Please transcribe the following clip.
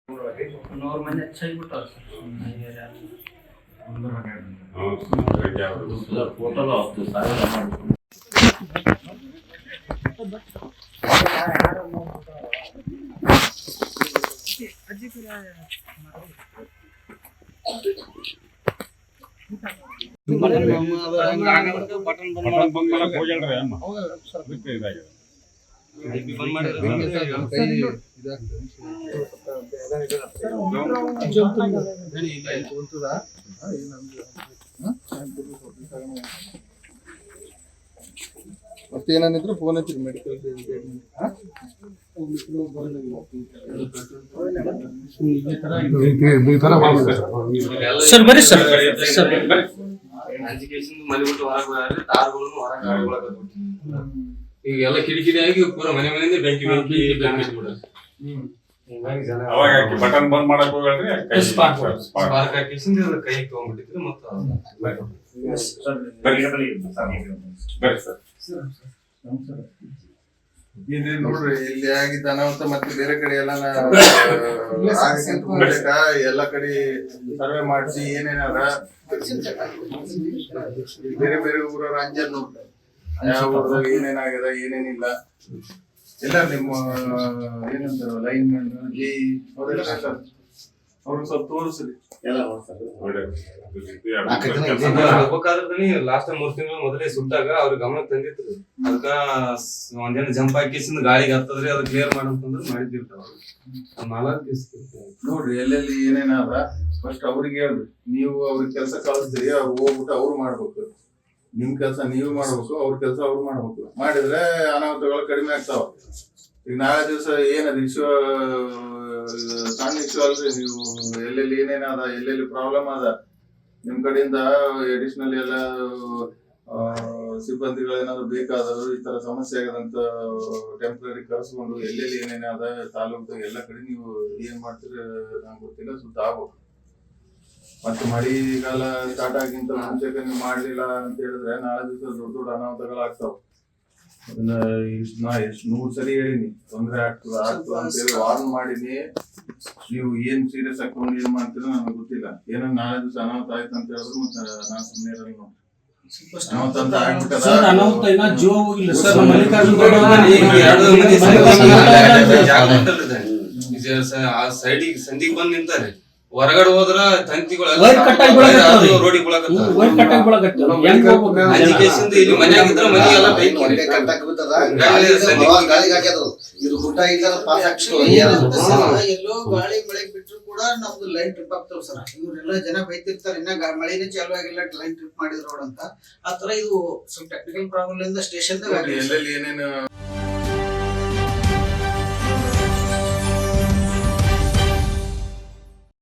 100 ಮಂದಿ ಹೆಚ್ಚಾಗಿಬಿಟ್ಟಾರ sir total 10,000 ಮಾಡ್ಕೊಂಡು ಮತ್ತೇನಿದ್ರು phone ಹಚ್ಚಿರಿ ಮೆಡಿಕಲ್ ಸರ್ ಬರ್ರಿ ಸರ್ ಈಗೆಲ್ಲ ಕಿಡಿಕಿಡಿ ಆಗಿ ಪೂರ ಮನೆ ಮನೆಯಿಂದ ಬೆಂಕಿ ಬೆಂಕಿ ಅವಾಗ ಬಟನ್ ಬಂದ್ ಮಾಡಕ್ ಹೋಗ್ರಿ ಸ್ಪಾರ್ಕ್ ಹಾಕಿಸಿಂದ ಕೈ ತಗೊಂಡ್ಬಿಟ್ಟಿದ್ರು ಮತ್ತೆ ಬರ್ರಿ ಸರ್ ಇದು ನೋಡ್ರಿ ಇಲ್ಲಿ ಆಗಿದ್ದ ಅನಾಹುತ ಮತ್ತೆ ಬೇರೆ ಕಡೆ ಎಲ್ಲ ಎಲ್ಲ ಕಡೆ ಸರ್ವೆ ಮಾಡಿಸಿ ಏನೇನಾರ ಬೇರೆ ಬೇರೆ ಊರವ್ರ ಅಂಜಲ್ ನೋಡ್ರಿ ಯಾವ ಊರಾಗ ಏನೇನಾಗ್ಯದ ಏನೇನಿಲ್ಲ ಎಲ್ಲ ನಿಮ್ಮ ಏನಂತಾರ ಲೈನ್ ಮ್ಯಾನ್ ಅವ್ರಿಗೆ ಸ್ವಲ್ಪ ತೋರಿಸ್ರಿ ಲಾಸ್ಟ್ 3 ತಿಂಗಳು ಮೊದಲೇ ಸುಟ್ಟಾಗ ಅವ್ರ ಗಮನ ತಂದಿದ್ರು ಅದಕ್ಕ ಒಂದೇನ ಜಂಪ್ ಹಾಕಿಸಿಂದ ಗಾಳಿಗೆ ಹತ್ತದ್ರಿ ಅದ್ ಕ್ಲಿಯರ್ ಮಾಡಂತಂದ್ರೆ ಮಾಡಿದಿರ್ತಾವ ನೋಡ್ರಿ ಎಲ್ಲೆಲ್ಲಿ ಏನೇನಾದ ಫಸ್ಟ್ ಅವ್ರಿಗೆ ಹೇಳ್ರಿ ನೀವು ಅವ್ರಿಗೆ ಕೆಲಸ ಕಳಿಸ್ತೀರಿ ಅವ್ರು ಹೋಗ್ಬಿಟ್ಟು ಅವ್ರು ಮಾಡ್ಬೇಕು ನಿಮ್ ಕೆಲಸ ನೀವು ಮಾಡ್ಬೇಕು ಅವ್ರ ಕೆಲಸ ಅವ್ರು ಮಾಡ್ಬೇಕು ಮಾಡಿದ್ರೆ ಅನಾಹುತಗಳು ಕಡಿಮೆ ಆಗ್ತಾವ ಈಗ ನಾಳೆ ದಿವಸ ಏನದ ಇಶ್ಯೂ ಸಣ್ಣ ಇಶ್ಯೂ ಅಲ್ರಿ ನೀವು ಎಲ್ಲೆಲ್ಲಿ ಏನೇನದ ಎಲ್ಲೆಲ್ಲಿ ಪ್ರಾಬ್ಲಮ್ ಅದ ನಿಮ್ ಕಡೆಯಿಂದ ಅಡಿಷನಲ್ ಎಲ್ಲ ಸಿಬ್ಬಂದಿಗಳೇನಾದ್ರು ಬೇಕಾದ್ರು ಈ ತರ ಸಮಸ್ಯೆ ಆಗದಂತ ಟೆಂಪ್ರರಿ ಕರೆಸ್ಕೊಂಡು ಎಲ್ಲೆಲ್ಲಿ ಏನೇನದ ತಾಲೂಕ್ದಾಗ ಎಲ್ಲ ಕಡೆ ನೀವು ಏನ್ ಮಾಡ್ತೀರಿ ನಂಗೆ ಗೊತ್ತಿಲ್ಲ ಸುತ್ತ ಆಗ್ಬೇಕು ಮತ್ತೆ ಮಳೆಗಾಲ ಸ್ಟಾರ್ಟ್ ಆಗಿಂತ ಮುಂಚೆಗೆ ನೀವು ಮಾಡ್ಲಿಲ್ಲ ಅಂತ ಹೇಳಿದ್ರೆ ನಾಳೆ ದಿವಸ ದೊಡ್ಡ ದೊಡ್ಡ ಅನಾಹುತಗಳಾಗ್ತಾವ ಅದನ್ನ ನಾ 100 ಸರಿ ಹೇಳಿನಿ ತೊಂದ್ರೆ ಆಗ್ತದ ಅಂತ ಹೇಳಿ ವಾರ್ನ್ ಮಾಡಿನಿ ನೀವು ಏನ್ ಸೀರಿಯಸ್ ಹಾಕೊಂಡು ಏನ್ ಮಾಡ್ತೀರೋ ನನಗೆ ಗೊತ್ತಿಲ್ಲ ಏನೋ ನಾಳೆ ದಿವಸ ಅನಾಹುತ ಆಯ್ತು ಅಂತ ಹೇಳಿದ್ರು ಮತ್ತೆ ನಾನ್ ಸುಮ್ಮನೆ ಇರಲ್ಲ ನೋಡಿ ಅನಾಹುತ ಅಂತ ಆಗ್ಬಿಟ್ಟದ ಜೀವ ಹೋಗಿಲ್ಲ ಸರ್ ಸೈಡಿಗೆ ಸಂದಿಗೆ ಬಂದ್ ನಿಂತಾರೆ ಹೊರಗಡೆ ಹೋದ್ರ ತಂತಿಗಳು ರೋಡಿಗೆ ಇಲ್ಲಿ ಮನೆಯಾಗಿದ್ರ ಮನೆಗೆಲ್ಲ ಎಲ್ಲೋ ಗಾಳಿ ಮಳೆ ಬಿಟ್ರು ಕೂಡ ನಮ್ದು ಲೈನ್ ಟ್ರಿಪ್ ಆಗ್ತಾವ ಸರ್. ಇವ್ರೆಲ್ಲ ಜನ ಬೈತಿರ್ತಾರೆ ಇನ್ನ ಮಳೆನೇ ಚಾಲು ಆಗಿಲ್ಲ ಲೈನ್ ಟ್ರಿಪ್ ಮಾಡಿದ್ರು ಅಂತ. ಆತರ ಇದು ಸ್ವಲ್ಪ ಟೆಕ್ನಿಕಲ್ ಪ್ರಾಬ್ಲಮ್ ಇಂದ ಸ್ಟೇಷನ್ ಎಲ್ಲೆಲ್ಲಿ ಏನೇನು